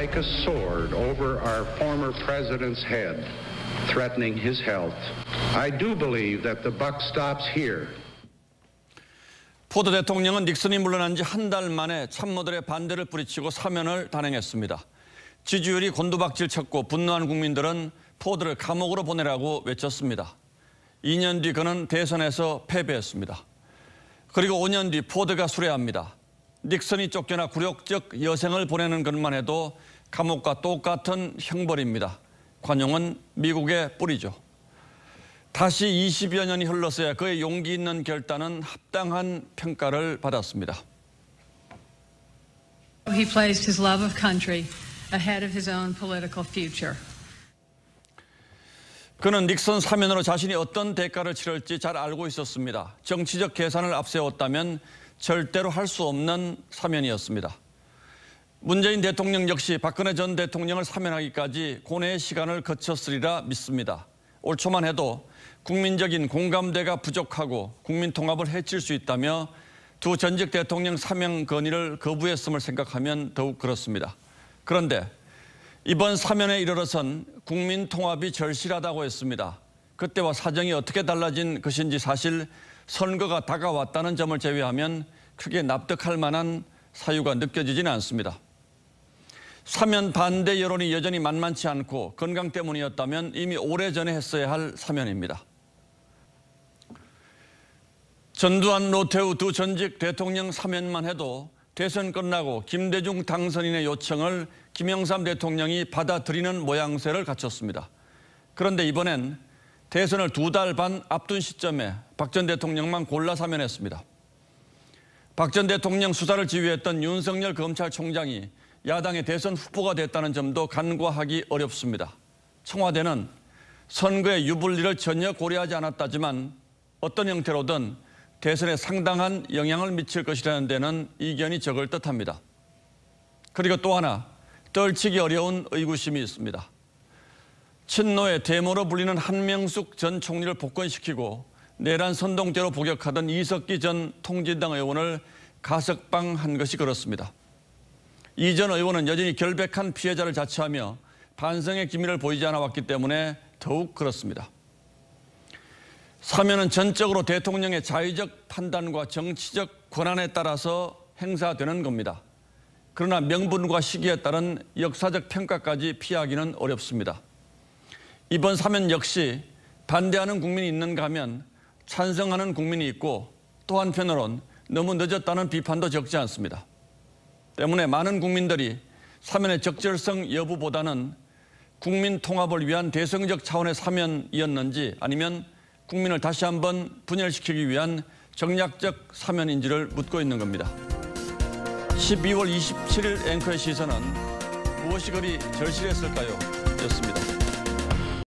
like a sword over our former president's head, threatening his health. I do believe that the buck stops here. 포드 대통령은 닉슨이 물러난 지 한 달 만에 참모들의 반대를 뿌리치고 사면을 단행했습니다. 지지율이 곤두박질 쳤고 분노한 국민들은 포드를 감옥으로 보내라고 외쳤습니다. 2년 뒤 그는 대선에서 패배했습니다. 그리고 5년 뒤 포드가 수레합니다. 닉슨이 쫓겨나 굴욕적 여생을 보내는 것만 해도 감옥과 똑같은 형벌입니다. 관용은 미국의 뿌리죠. 다시 20여 년이 흘렀어야 그의 용기 있는 결단은 합당한 평가를 받았습니다. He placed his love of country ahead of his own political future. 그는 닉슨 사면으로 자신이 어떤 대가를 치를지 잘 알고 있었습니다. 정치적 계산을 앞세웠다면 절대로 할 수 없는 사면이었습니다. 문재인 대통령 역시 박근혜 전 대통령을 사면하기까지 고뇌의 시간을 거쳤으리라 믿습니다. 올 초만 해도 국민적인 공감대가 부족하고 국민 통합을 해칠 수 있다며 두 전직 대통령 사면 건의를 거부했음을 생각하면 더욱 그렇습니다. 그런데 이번 사면에 이르러선 국민 통합이 절실하다고 했습니다. 그때와 사정이 어떻게 달라진 것인지 사실 선거가 다가왔다는 점을 제외하면 크게 납득할 만한 사유가 느껴지지는 않습니다. 사면 반대 여론이 여전히 만만치 않고 건강 때문이었다면 이미 오래전에 했어야 할 사면입니다. 전두환, 노태우 두 전직 대통령 사면만 해도 대선 끝나고 김대중 당선인의 요청을 김영삼 대통령이 받아들이는 모양새를 갖췄습니다. 그런데 이번엔 대선을 2달 반 앞둔 시점에 박 전 대통령만 골라 사면했습니다. 박 전 대통령 수사를 지휘했던 윤석열 검찰총장이 야당의 대선 후보가 됐다는 점도 간과하기 어렵습니다. 청와대는 선거의 유불리를 전혀 고려하지 않았다지만 어떤 형태로든 대선에 상당한 영향을 미칠 것이라는 데는 이견이 적을 듯합니다. 그리고 또 하나 떨치기 어려운 의구심이 있습니다. 친노의 대모로 불리는 한명숙 전 총리를 복권시키고 내란 선동죄로 복역하던 이석기 전 통진당 의원을 가석방한 것이 그렇습니다. 이 전 의원은 여전히 결백한 피해자를 자처하며 반성의 기미를 보이지 않아 왔기 때문에 더욱 그렇습니다. 사면은 전적으로 대통령의 자의적 판단과 정치적 권한에 따라서 행사되는 겁니다. 그러나 명분과 시기에 따른 역사적 평가까지 피하기는 어렵습니다. 이번 사면 역시 반대하는 국민이 있는가 하면 찬성하는 국민이 있고 또 한편으론 너무 늦었다는 비판도 적지 않습니다. 때문에 많은 국민들이 사면의 적절성 여부보다는 국민 통합을 위한 대승적 차원의 사면이었는지 아니면 국민을 다시 한번 분열시키기 위한 정략적 사면인지를 묻고 있는 겁니다. 12월 27일 앵커의 시선은 무엇이 그리 절실했을까요? 였습니다.